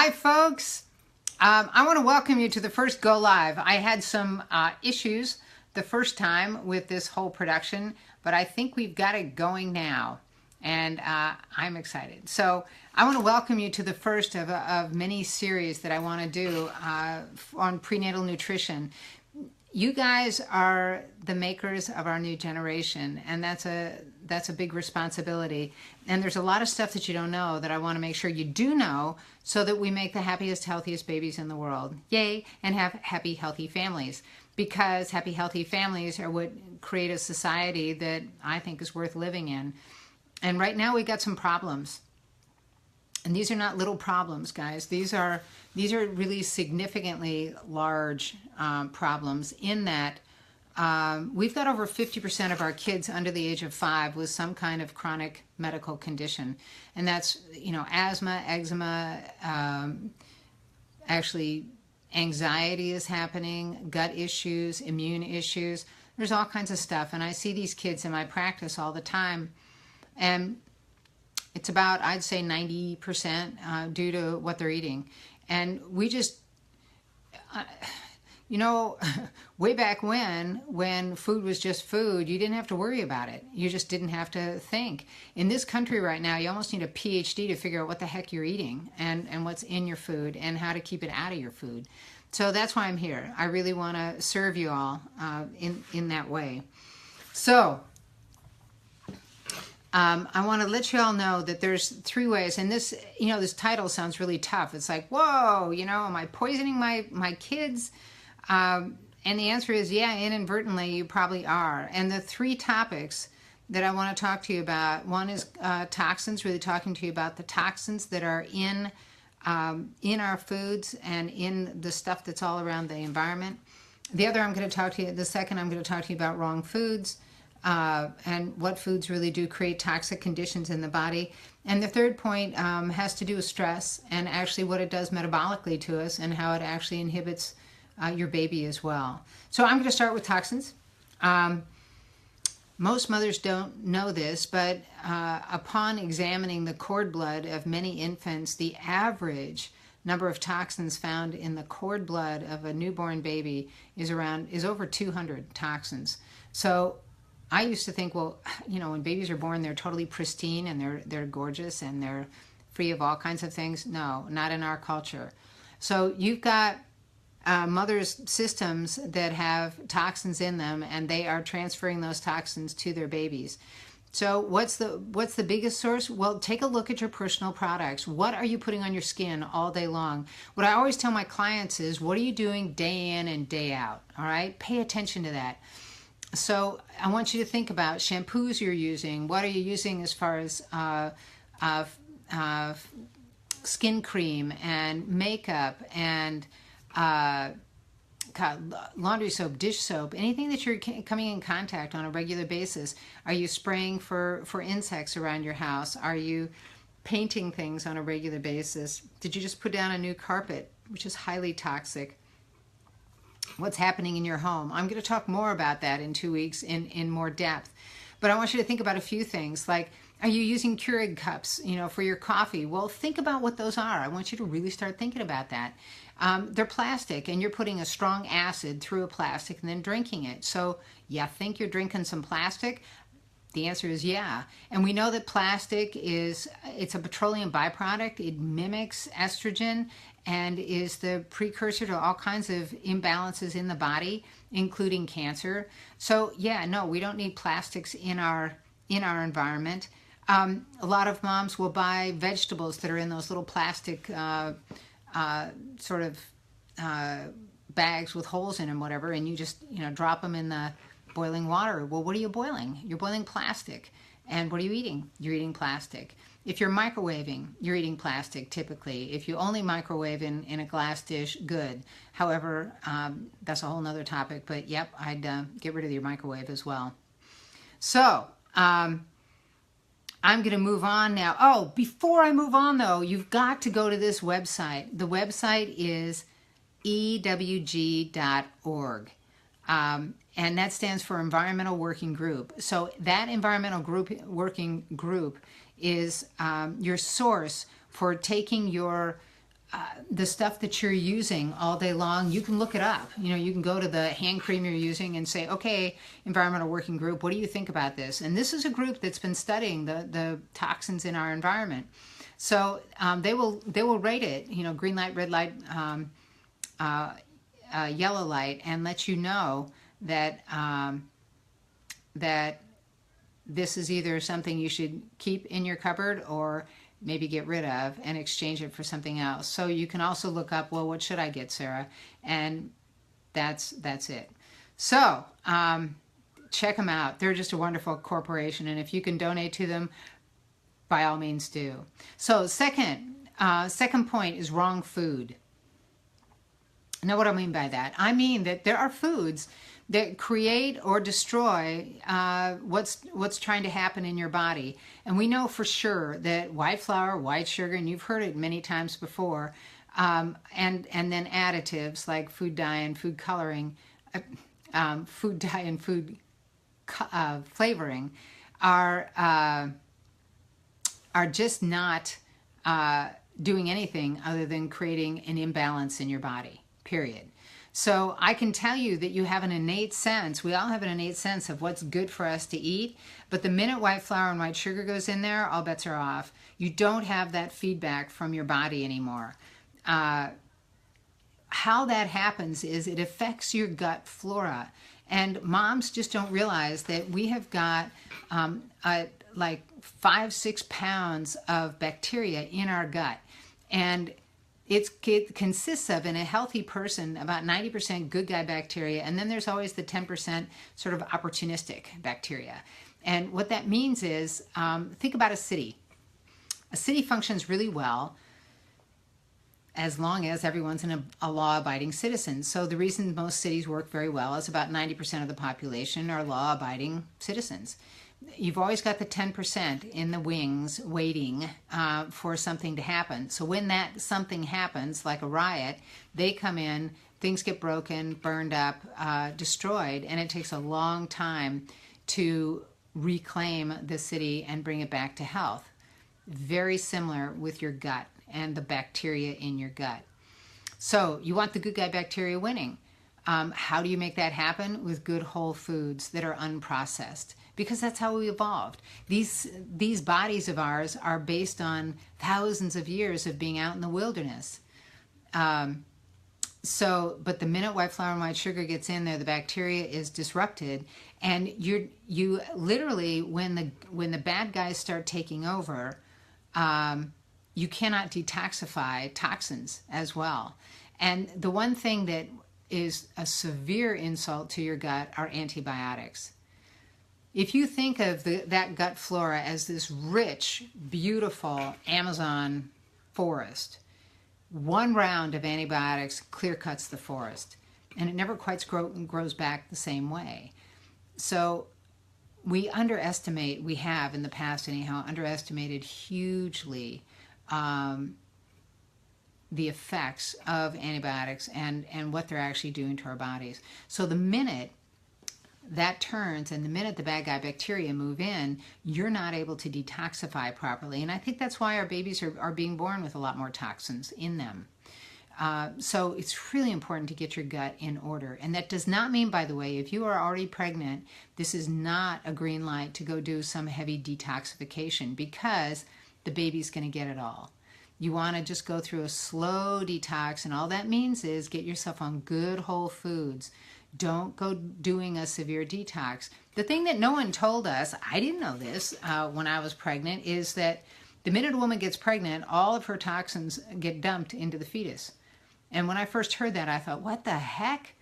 Hi, folks. I want to welcome you to the first Go Live. I had some issues the first time with this whole production, but I think we've got it going now, and I'm excited. So I want to welcome you to the first of many series that I want to do on prenatal nutrition. You guys are the makers of our new generation, and that's a big responsibility. And there's a lot of stuff that you don't know that I want to make sure you do know, so that we make the happiest, healthiest babies in the world. Yay, and have happy, healthy families. Because happy, healthy families are what create a society that I think is worth living in. And right now we got some problems. And these are not little problems, guys. These are really significantly large problems, in that we've got over 50% of our kids under the age of 5 with some kind of chronic medical condition. And that's, asthma, eczema, actually anxiety is happening, gut issues, immune issues. There's all kinds of stuff. And I see these kids in my practice all the time. And it's about, I'd say, 90% due to what they're eating. And we just, way back when food was just food, you didn't have to worry about it. You just didn't have to think. In this country right now, you almost need a PhD to figure out what the heck you're eating and what's in your food and how to keep it out of your food. So that's why I'm here. I really want to serve you all in that way. So I want to let you all know that there's 3 ways, and this, this title sounds really tough. It's like, whoa, am I poisoning my kids? And the answer is, yeah, inadvertently you probably are. And the 3 topics that I want to talk to you about, one is toxins, really talking to you about the toxins that are in our foods and in the stuff that's all around the environment. The second I'm going to talk to you about wrong foods. And what foods really do create toxic conditions in the body. And the third point has to do with stress and actually what it does metabolically to us and how it actually inhibits your baby as well. So I'm going to start with toxins. Most mothers don't know this, but upon examining the cord blood of many infants, the average number of toxins found in the cord blood of a newborn baby is over 200 toxins. So I used to think, well, when babies are born, they're totally pristine and they're gorgeous and they're free of all kinds of things. No, not in our culture. So you've got mothers' systems that have toxins in them, and they are transferring those toxins to their babies. So what's the biggest source? Well, take a look at your personal products. What are you putting on your skin all day long? What I always tell my clients is, what are you doing day in and day out? All right, pay attention to that. So I want you to think about shampoos you're using. What are you using as far as skin cream and makeup and laundry soap, dish soap, anything that you're coming in contact on a regular basis? Are you spraying for insects around your house? Are you painting things on a regular basis? Did you just put down a new carpet, which is highly toxic? What's happening in your home? I'm going to talk more about that in 2 weeks in more depth. But I want you to think about a few things, like, are you using Keurig cups, for your coffee? Well, think about what those are. I want you to really start thinking about that. They're plastic, and you're putting a strong acid through a plastic and then drinking it. So you think you're drinking some plastic? The answer is yeah. And we know that plastic it's a petroleum byproduct. It mimics estrogen and is the precursor to all kinds of imbalances in the body, including cancer. So yeah, no, we don't need plastics in our environment. A lot of moms will buy vegetables that are in those little plastic bags with holes in them, whatever, and you just drop them in the boiling water. Well, what are you boiling? You're boiling plastic. And what are you eating? You're eating plastic. If you're microwaving, you're eating plastic typically. If you only microwave in a glass dish, good. However, that's a whole nother topic, but yep, I'd get rid of your microwave as well. So I'm going to move on now. Oh, before I move on though, you've got to go to this website. The website is ewg.org. And that stands for Environmental Working Group. So that Environmental Working Group is your source for taking your the stuff that you're using all day long, you can look it up. You know, you can go to the hand cream you're using and say, okay, environmental working group, what do you think about this? And this is a group that's been studying the toxins in our environment. So they will rate it, you know, green light, red light, yellow light, and let you know that that this is either something you should keep in your cupboard or maybe get rid of and exchange it for something else. So you can also look up, well, what should I get, Sarah? And that's it. So check them out. They're just a wonderful corporation, and if you can donate to them, by all means do. So second point is wrong food. Now, what do I mean by that? I mean that there are foods that create or destroy what's trying to happen in your body. And we know for sure that white flour, white sugar, and you've heard it many times before, and then additives like food dye and food coloring, food dye and food flavoring are just not doing anything other than creating an imbalance in your body, period. So I can tell you that you have an innate sense, we all have an innate sense of what's good for us to eat, but the minute white flour and white sugar goes in there, all bets are off. You don't have that feedback from your body anymore. How that happens is it affects your gut flora. And moms just don't realize that we have got like 5-6 pounds of bacteria in our gut. And it consists of, in a healthy person, about 90% good guy bacteria, and then there's always the 10% sort of opportunistic bacteria. And what that means is, think about a city. A city functions really well as long as everyone's a law-abiding citizen. So the reason most cities work very well is about 90% of the population are law-abiding citizens. You've always got the 10% in the wings waiting for something to happen. So when that something happens, like a riot, they come in, things get broken, burned up, destroyed, and it takes a long time to reclaim the city and bring it back to health. Very similar with your gut and the bacteria in your gut. So you want the good guy bacteria winning. How do you make that happen? With good whole foods that are unprocessed. Because that's how we evolved. These bodies of ours are based on thousands of years of being out in the wilderness. But the minute white flour and white sugar gets in there, the bacteria is disrupted, and you literally, when the bad guys start taking over, you cannot detoxify toxins as well. And the one thing that is a severe insult to your gut are antibiotics. If you think of that gut flora as this rich, beautiful Amazon forest, one round of antibiotics clear cuts the forest, and it never quite grows back the same way. So we have in the past anyhow, underestimated hugely the effects of antibiotics and what they're actually doing to our bodies. So the minute that turns, and the minute the bad guy bacteria move in, you're not able to detoxify properly. And I think that's why our babies are being born with a lot more toxins in them. So it's really important to get your gut in order. And that does not mean, by the way, if you are already pregnant, this is not a green light to go do some heavy detoxification, because the baby's going to get it all. You want to just go through a slow detox, and all that means is get yourself on good whole foods. Don't go doing a severe detox. The thing that no one told us, I didn't know this when I was pregnant, is that the minute a woman gets pregnant, all of her toxins get dumped into the fetus. And when I first heard that, I thought, what the heck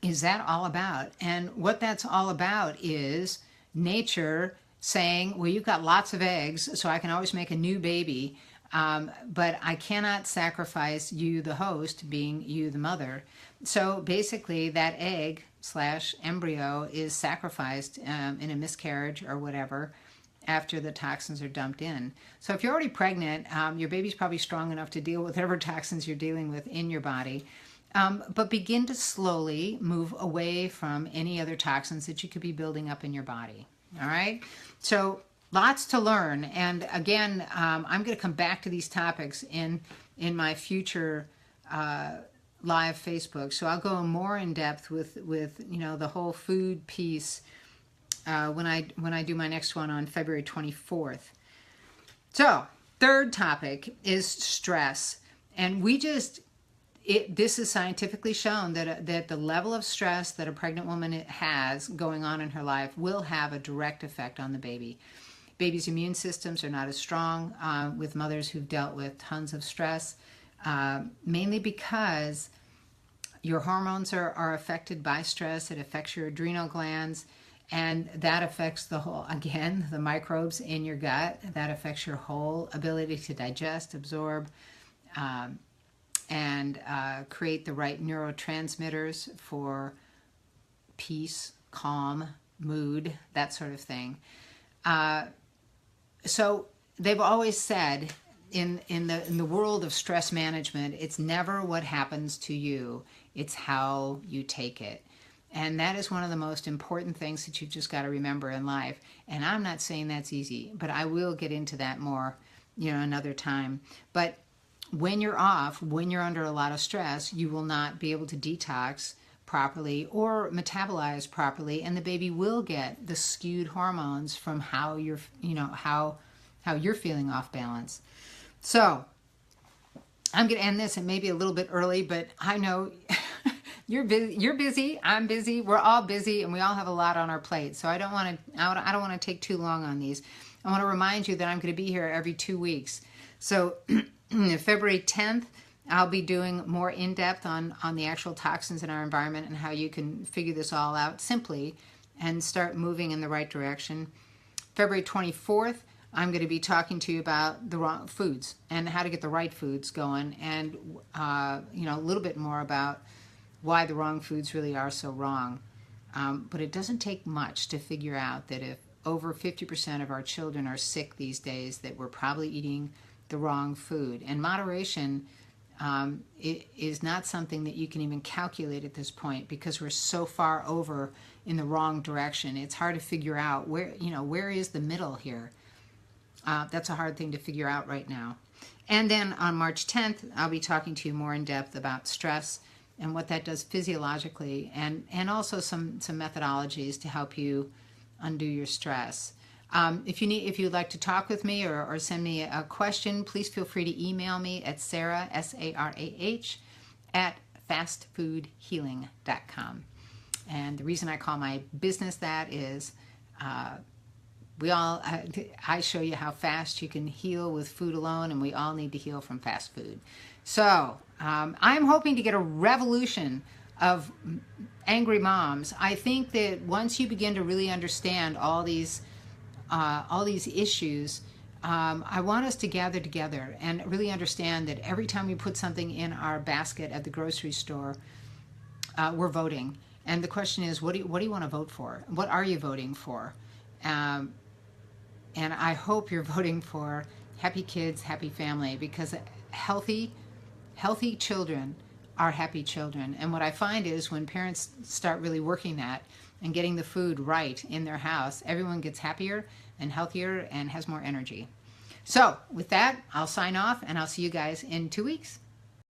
is that all about? And what that's all about is nature saying, well, you've got lots of eggs, so I can always make a new baby, but I cannot sacrifice you, the host, being you, the mother. So basically that egg / embryo is sacrificed in a miscarriage or whatever after the toxins are dumped in. So if you're already pregnant, your baby's probably strong enough to deal with whatever toxins you're dealing with in your body. But begin to slowly move away from any other toxins that you could be building up in your body. All right? So lots to learn. And again, I'm going to come back to these topics in my future live Facebook. So I'll go more in depth with the whole food piece when I do my next one on February 24th. So third topic is stress, and this is scientifically shown that the level of stress that a pregnant woman has going on in her life will have a direct effect on the baby. Babies' immune systems are not as strong with mothers who've dealt with tons of stress, mainly because your hormones are affected by stress. It affects your adrenal glands, and that affects the microbes in your gut. That affects your whole ability to digest, absorb, and create the right neurotransmitters for peace, calm, mood, that sort of thing. So they've always said in the world of stress management, it's never what happens to you, it's how you take it. And that is one of the most important things that you've just got to remember in life. And I'm not saying that's easy, but I will get into that more, another time. But when you're off, when you're under a lot of stress, you will not be able to detox properly or metabolize properly, and the baby will get the skewed hormones from how you're feeling off balance. So I'm going to end this, and maybe a little bit early, but I know you're busy, I'm busy, we're all busy, and we all have a lot on our plate. So I don't want to take too long on these. I want to remind you that I'm going to be here every 2 weeks. So February 10th, I'll be doing more in-depth on the actual toxins in our environment and how you can figure this all out simply and start moving in the right direction. February 24th, I'm going to be talking to you about the wrong foods and how to get the right foods going, and a little bit more about why the wrong foods really are so wrong. But it doesn't take much to figure out that if over 50% of our children are sick these days, that we're probably eating the wrong food. And moderation it is not something that you can even calculate at this point, because we're so far over in the wrong direction. It's hard to figure out where is the middle here. That's a hard thing to figure out right now. And then on March 10th, I'll be talking to you more in depth about stress and what that does physiologically, and also some methodologies to help you undo your stress. If you'd like to talk with me or send me a question, please feel free to email me at Sarah, SARAH, at fastfoodhealing.com. And the reason I call my business that is I show you how fast you can heal with food alone, and we all need to heal from fast food. So I'm hoping to get a revolution of angry moms. I think that once you begin to really understand all these issues, I want us to gather together and really understand that every time we put something in our basket at the grocery store, we're voting. And the question is, what do you want to vote for? What are you voting for? And I hope you're voting for happy kids, happy family, because healthy children are happy children. And what I find is when parents start really working that and getting the food right in their house, everyone gets happier and healthier and has more energy. So with that, I'll sign off, and I'll see you guys in 2 weeks.